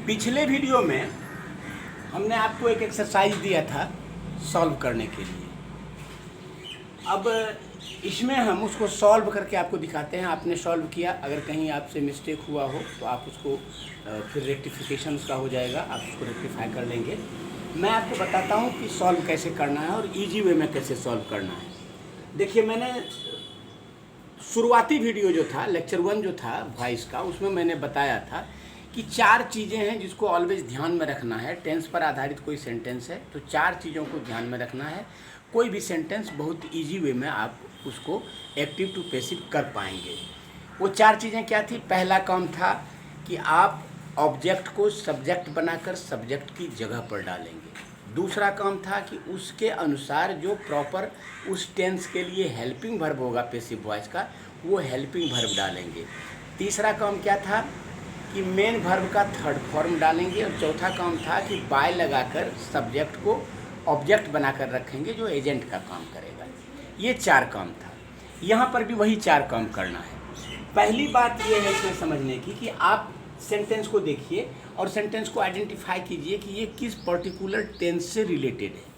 पिछले वीडियो में हमने आपको एक एक्सरसाइज दिया था सॉल्व करने के लिए। अब इसमें हम उसको सॉल्व करके आपको दिखाते हैं। आपने सॉल्व किया, अगर कहीं आपसे मिस्टेक हुआ हो तो आप उसको फिर रेक्टिफिकेशन उसका हो जाएगा, आप उसको रेक्टिफाई कर लेंगे। मैं आपको बताता हूँ कि सॉल्व कैसे करना है और इजी वे में कैसे सॉल्व करना है। देखिए, मैंने शुरुआती वीडियो जो था, लेक्चर 1 जो था वॉइस का, उसमें मैंने बताया था कि 4 चीज़ें हैं जिसको ऑलवेज ध्यान में रखना है। टेंस पर आधारित कोई सेंटेंस है तो 4 चीज़ों को ध्यान में रखना है। कोई भी सेंटेंस बहुत इजी वे में आप उसको एक्टिव टू पैसिव कर पाएंगे। वो 4 चीज़ें क्या थी? पहला काम था कि आप ऑब्जेक्ट को सब्जेक्ट बनाकर सब्जेक्ट की जगह पर डालेंगे। दूसरा काम था कि उसके अनुसार जो प्रॉपर उस टेंस के लिए हेल्पिंग वर्ब होगा पैसिव वॉइस का, वो हेल्पिंग वर्ब डालेंगे। तीसरा काम क्या था कि मेन वर्ब का थर्ड फॉर्म डालेंगे। और चौथा काम था कि बाय लगाकर सब्जेक्ट को ऑब्जेक्ट बनाकर रखेंगे जो एजेंट का काम करेगा। ये 4 काम था। यहाँ पर भी वही 4 काम करना है। पहली बात ये है इसमें समझने की कि आप सेंटेंस को देखिए और सेंटेंस को आइडेंटिफाई कीजिए कि ये किस पर्टिकुलर टेंस से रिलेटेड है।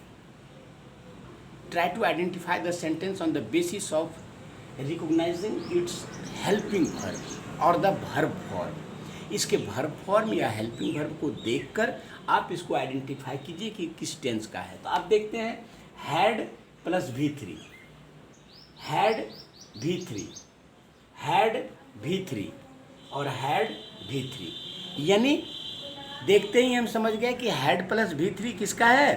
Try to identify the sentence on the basis of recognising its helping verb और द वर्ब फॉर्म। इसके वर्ब फॉर्म या हेल्पिंग वर्ब को देखकर आप इसको आइडेंटिफाई कीजिए कि किस टेंस का है। तो आप देखते हैं had plus V3, had V3, had V3 और हैड V3, यानी देखते ही हम समझ गए कि हैड प्लस V3 किसका है?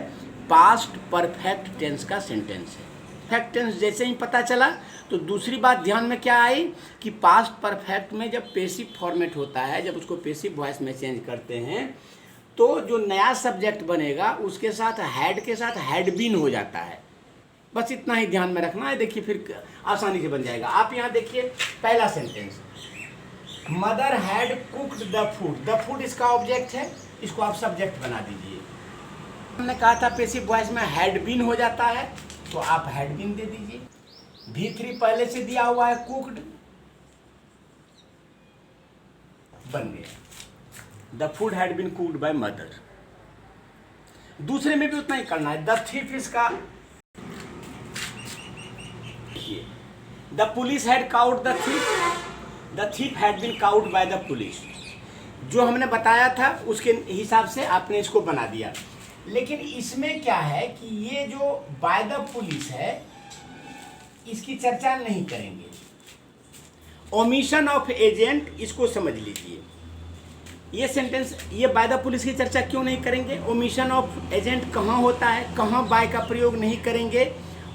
पास्ट परफेक्ट टेंस का सेंटेंस है। परफेक्ट टेंस जैसे ही पता चला तो दूसरी बात ध्यान में क्या आई कि पास्ट परफेक्ट में जब पैसिव फॉर्मेट होता है, जब उसको पैसिव वॉइस में चेंज करते हैं तो जो नया सब्जेक्ट बनेगा उसके साथ हैड के साथ हैड बीन हो जाता है। बस इतना ही ध्यान में रखना है। देखिए फिर आसानी से बन जाएगा। आप यहाँ देखिए पहला sentence, mother had cooked the food. The food इसका ऑब्जेक्ट है, इसको आप सब्जेक्ट बना दीजिए। हमने कहा था पैसिव वॉइस में हैड बीन हो जाता है तो आप हैड बीन दे दीजिए। V3 पहले से दिया हुआ है कुक्ड, बन गया the food had been cooked by mother. दूसरे में भी उतना ही करना है। द थीफ इसका, the police had caught the thief, the thief had been caught by the police. जो हमने बताया था उसके हिसाब से आपने इसको बना दिया। लेकिन इसमें क्या है कि ये जो बाय द पुलिस है इसकी चर्चा नहीं करेंगे। ओमिशन ऑफ एजेंट, इसको समझ लीजिए। ये सेंटेंस, ये बाय द पुलिस की चर्चा क्यों नहीं करेंगे? ओमिशन ऑफ एजेंट कहाँ होता है, कहाँ बाय का प्रयोग नहीं करेंगे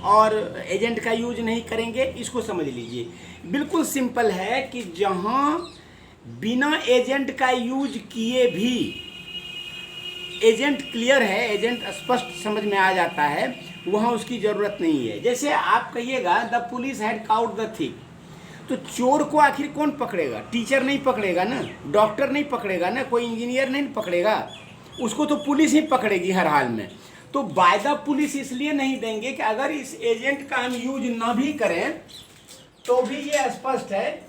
और एजेंट का यूज नहीं करेंगे, इसको समझ लीजिए। बिल्कुल सिंपल है कि जहाँ बिना एजेंट का यूज किए भी एजेंट क्लियर है, एजेंट स्पष्ट समझ में आ जाता है, वहाँ उसकी ज़रूरत नहीं है। जैसे आप कहिएगा the police had caught the thief, तो चोर को आखिर कौन पकड़ेगा? टीचर नहीं पकड़ेगा ना, डॉक्टर नहीं पकड़ेगा ना, कोई इंजीनियर नहीं पकड़ेगा, उसको तो पुलिस ही पकड़ेगी हर हाल में। तो बाय द पुलिस इसलिए नहीं देंगे कि अगर इस एजेंट का हम यूज ना भी करें तो भी ये स्पष्ट है।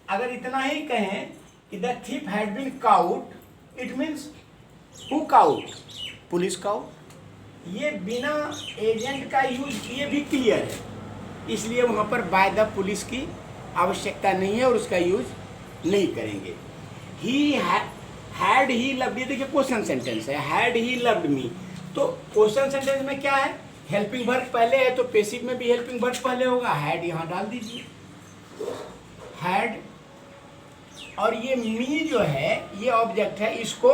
अगर इतना ही कहें कि the thief had been caught, it means who caught? Police caught. ये बिना एजेंट का यूज किए भी क्लियर है, इसलिए वहाँ पर बाय द पुलिस की आवश्यकता नहीं है और उसका यूज नहीं करेंगे। ही हैड ही लव्ड, ये देखिए क्वेश्चन सेंटेंस है, हैड ही लव्ड मी। तो क्वेश्चन सेंटेंस में क्या है? हेल्पिंग वर्ब पहले है तो पैसिव में भी हेल्पिंग वर्ब पहले होगा, हैड यहाँ डाल दीजिए, हैड। और ये मी जो है ये ऑब्जेक्ट है, इसको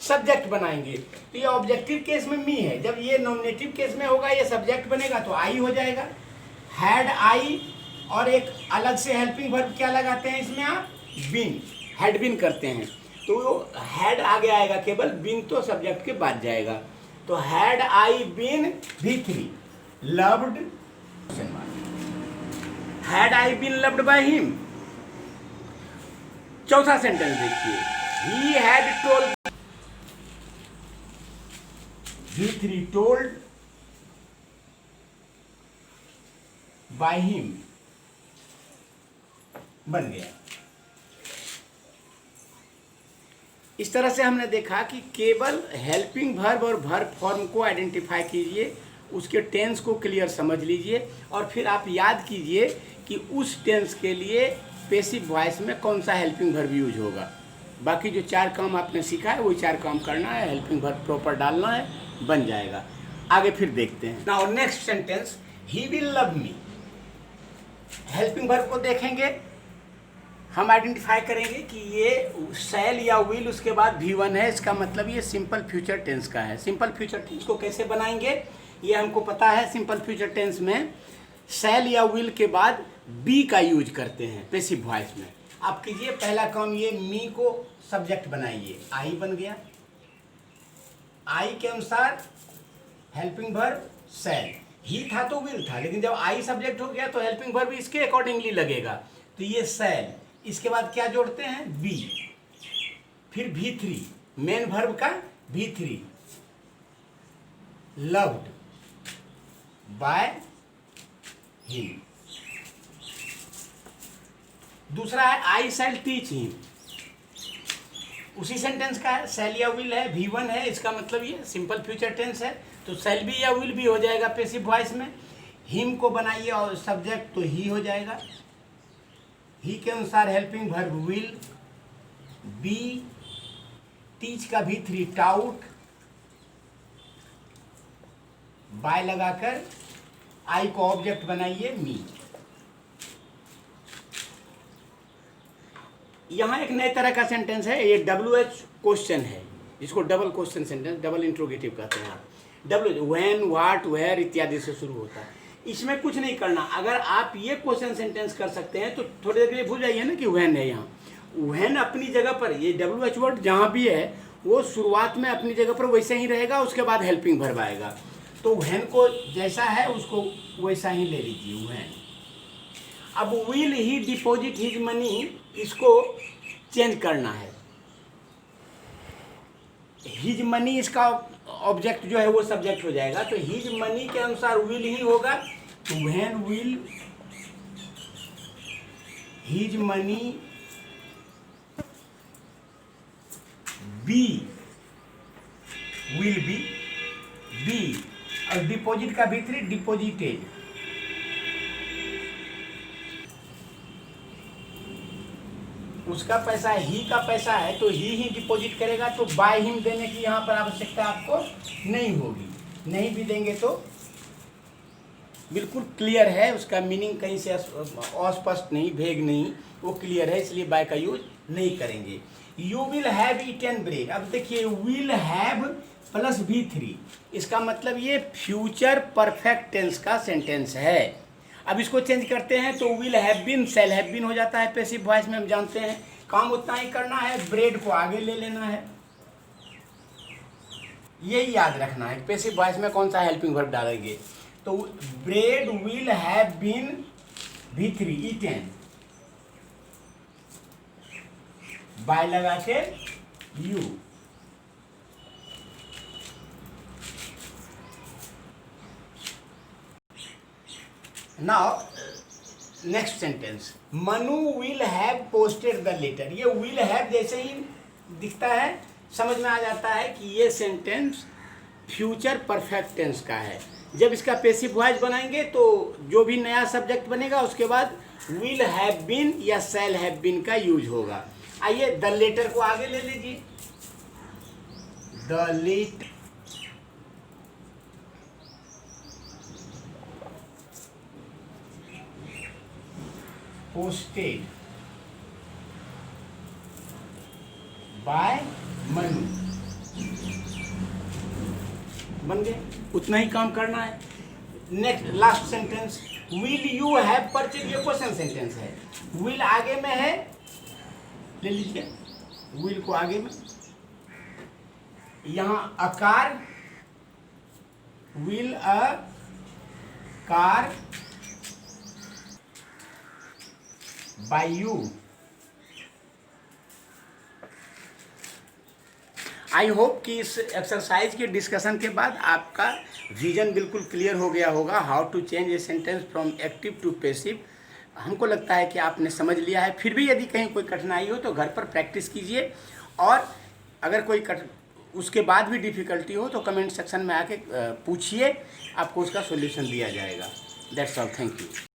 सब्जेक्ट बनाएंगे। तो ये ऑब्जेक्टिव केस में मी है, जब ये नॉमिनेटिव केस में होगा ये सब्जेक्ट बनेगा तो आई हो जाएगा, हैड आई। और एक अलग से हेल्पिंग वर्ब क्या लगाते हैं इसमें आप? बीन, हैड बीन करते हैं तो हैड आगे आएगा केवल, बीन तो सब्जेक्ट के बाद जाएगा। तो had I been V3 loved, had I been loved by him. चौथा सेंटेंस देखिए, he had told, V3 told by him, बन गया। इस तरह से हमने देखा कि केवल हेल्पिंग वर्ब और वर्ब फॉर्म को आइडेंटिफाई कीजिए, उसके टेंस को क्लियर समझ लीजिए और फिर आप याद कीजिए कि उस टेंस के लिए पैसिव वॉइस में कौन सा हेल्पिंग वर्ब यूज होगा। बाकी जो 4 काम आपने सीखा है वही 4 काम करना है, हेल्पिंग वर्ब प्रॉपर डालना है, बन जाएगा। आगे फिर देखते हैं। Now next sentence, he will love me. Helping verb को देखेंगे, हम आइडेंटिफाई करेंगे कि ये शैल या विल उसके बाद V1 है, इसका मतलब ये सिंपल फ्यूचर टेंस का है। सिंपल फ्यूचर टेंस को कैसे बनाएंगे ये हमको पता है। सिंपल फ्यूचर टेंस में शैल या विल के बाद बी का यूज करते हैं पैसिव वॉइस में। आप कीजिए पहला काम, ये मी को सब्जेक्ट बनाइए, आई बन गया, आई के अनुसार हेल्पिंग वर्ब शैल, ही था तो विल था, लेकिन जब आई सब्जेक्ट हो गया तो हेल्पिंग वर्ब इसके अकॉर्डिंगली लगेगा, तो ये शैल। इसके बाद क्या जोड़ते हैं, बी, फिर V3 मेन वर्ब का V3, लव्ड बाय हिम। दूसरा है आई शैल टीच हिम, उसी सेंटेंस का है, शैल या विल है, V1 है, इसका मतलब ये सिंपल फ्यूचर टेंस है, तो शैल भी या विल भी हो जाएगा पैसिव वॉइस में। हिम को बनाइए और सब्जेक्ट तो ही हो जाएगा, ही के अनुसार helping verb will, be, teach का V3 टाउट, बाय लगाकर आई को ऑब्जेक्ट बनाइए मी। यहाँ एक नए तरह का सेंटेंस है, ये WH क्वेश्चन है, जिसको double question sentence, double interrogative कहते हैं आप। WH व्हेन, व्हाट, वेयर इत्यादि से शुरू होता है। इसमें कुछ नहीं करना, अगर आप ये क्वेश्चन सेंटेंस कर सकते हैं तो थोड़ी देर के लिए भूल जाइए ना कि व्हेन है। यहाँ व्हेन अपनी जगह पर, ये WH वर्ड जहाँ भी है वो शुरुआत में अपनी जगह पर वैसे ही रहेगा, उसके बाद हेल्पिंग वर्ब आएगा। तो व्हेन को जैसा है उसको वैसा ही ले लीजिए, व्हेन। अब will he deposit his money, इसको चेंज करना है, हिज मनी इसका ऑब्जेक्ट जो है वो सब्जेक्ट हो जाएगा, तो हिज मनी के अनुसार विल ही होगा, तो when will his money be, will be, और डिपॉजिट का V3 डिपॉजिटेड, उसका पैसा ही का पैसा है तो ही डिपॉजिट करेगा, तो बाय हिम देने की यहाँ पर आवश्यकता आपको नहीं होगी, नहीं भी देंगे तो बिल्कुल क्लियर है, उसका मीनिंग कहीं से अस्पष्ट नहीं, भेग नहीं, वो क्लियर है, इसलिए बाय का यूज नहीं करेंगे। You will have eaten bread, अब देखिए विल हैव प्लस V3, इसका मतलब ये फ्यूचर परफेक्ट टेंस का सेंटेंस है। अब इसको चेंज करते हैं तो will have been shall have been हो जाता है पैसिव वॉइस में, हम जानते हैं। काम उतना ही करना है, ब्रेड को आगे ले लेना है, यही याद रखना है पैसिव वॉइस में कौन सा हेल्पिंग वर्ब डालेंगे। तो bread will have been V3 eaten, by लगा के you. Now next sentence, Manu will have posted the letter, ये विल हैव जैसे ही दिखता है समझ में आ जाता है कि ये सेंटेंस फ्यूचर परफेक्ट टेंस का है। जब इसका पैसिव वॉइस बनाएंगे तो जो भी नया सब्जेक्ट बनेगा उसके बाद विल हैव बीन या शैल हैव बीन का यूज होगा। आइए द लेटर को आगे ले लीजिए, the letter posted by Manu, बन गए, उतना ही काम करना है। Next last sentence, will you have purchase, ये क्वेश्चन सेंटेंस है, विल आगे में है, ले लीजिए विल को आगे में, यहाँ a car, will a car by you. I hope कि इस एक्सरसाइज के डिस्कशन के बाद आपका विजन बिल्कुल क्लियर हो गया होगा, how to change a sentence from active to passive. हमको लगता है कि आपने समझ लिया है। फिर भी यदि कहीं कोई कठिनाई हो तो घर पर प्रैक्टिस कीजिए और अगर कोई उसके बाद भी डिफ़िकल्टी हो तो कमेंट सेक्शन में आके पूछिए, आपको उसका सॉल्यूशन दिया जाएगा। That's all, thank you.